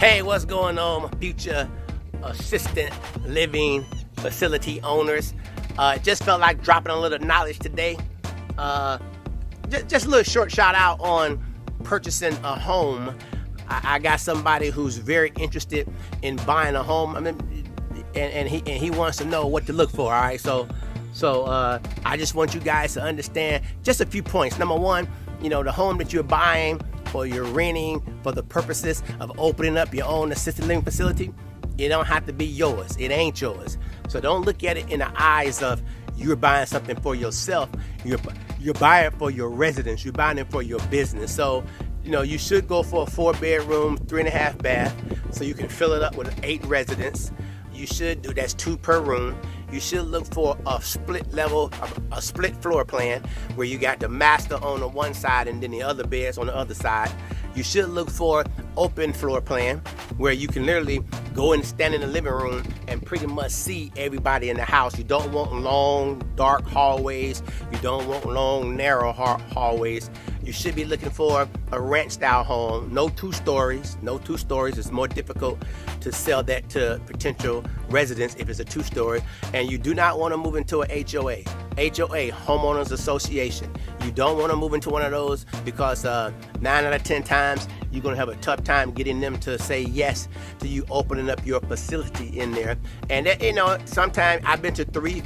Hey, what's going on, future assistant living facility owners? Just felt like dropping a little knowledge today. Just a little short shout out on purchasing a home. I got somebody who's very interested in buying a home. I mean, and he wants to know what to look for. All right, so I just want you guys to understand just a few points. Number one, the home that you're buying or you're renting for the purposes of opening up your own assisted living facility, it don't have to be yours. It ain't yours. So don't look at it in the eyes of you're buying something for yourself. You're buying it for your residence. You're buying it for your business. So you should go for a 4-bedroom, 3.5 bath, so you can fill it up with 8 residents. You should do that's 2 per room. You should look for a split level, a split floor plan where you got the master on the one side and then the other beds on the other side. You should look for open floor plan where you can literally go and stand in the living room and pretty much see everybody in the house. You don't want long, dark hallways. You don't want long, narrow hallways. You should be looking for a ranch style home. No 2 stories. No 2 stories. It's more difficult to sell that to potential residents if it's a 2-story. And you do not want to move into an HOA. HOA, Homeowners Association. You don't want to move into one of those because 9 out of 10 times you're going to have a tough time getting them to say yes to you opening up your facility in there. And that, sometimes I've been to three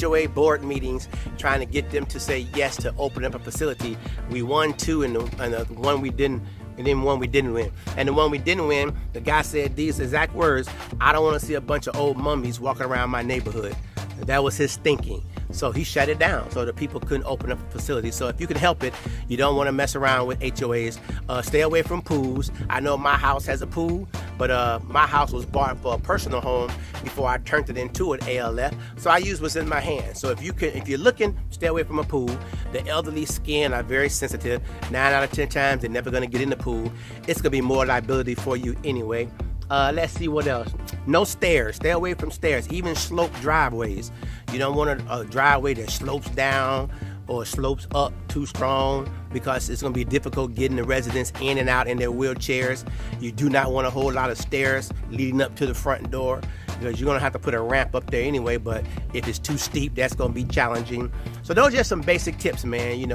HOA board meetings trying to get them to say yes to open up a facility. We won 2 and the one we didn't. And then one we didn't win. And the one we didn't win, the guy said these exact words: "I don't want to see a bunch of old mummies walking around my neighborhood." That was his thinking. So he shut it down so the people couldn't open up a facility. So if you can help it, you don't want to mess around with HOAs. Stay away from pools. I know my house has a pool, but my house was bought for a personal home before I turned it into an ALF. So I use what's in my hand. So if you're looking, stay away from a pool. The elderly skin are very sensitive. 9 out of 10 times they're never going to get in the pool. It's going to be more liability for you anyway. Let's see what else. No stairs. Stay away from stairs. Even sloped driveways. You don't want a driveway that slopes down or slopes up too strong because it's going to be difficult getting the residents in and out in their wheelchairs. You do not want a whole lot of stairs leading up to the front door because you're going to have to put a ramp up there anyway, but if it's too steep, that's going to be challenging. So those are just some basic tips, man. You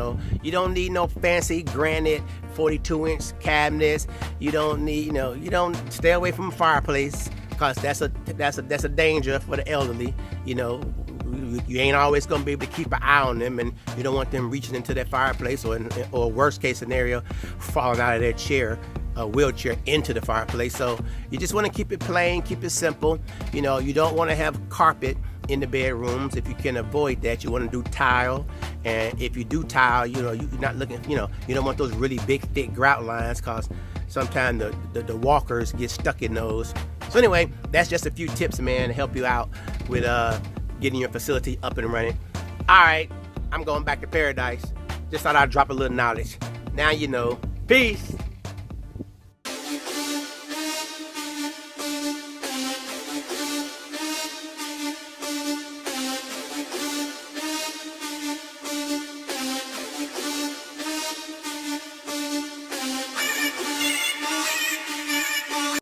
don't need no fancy granite 42-inch cabinets. You don't need, you don't stay away from a fireplace because that's a danger for the elderly. You ain't always going to be able to keep an eye on them, and you don't want them reaching into that fireplace or worst case scenario, falling out of their chair, wheelchair into the fireplace. So you just want to keep it plain, keep it simple. You don't want to have carpet in the bedrooms. If you can avoid that, you want to do tile. And if you do tile, you're not looking, you don't want those really big, thick grout lines because sometimes the walkers get stuck in those. So anyway, that's just a few tips, man, to help you out with getting your facility up and running. All right, I'm going back to paradise. Just thought I'd drop a little knowledge. Now you know. Peace.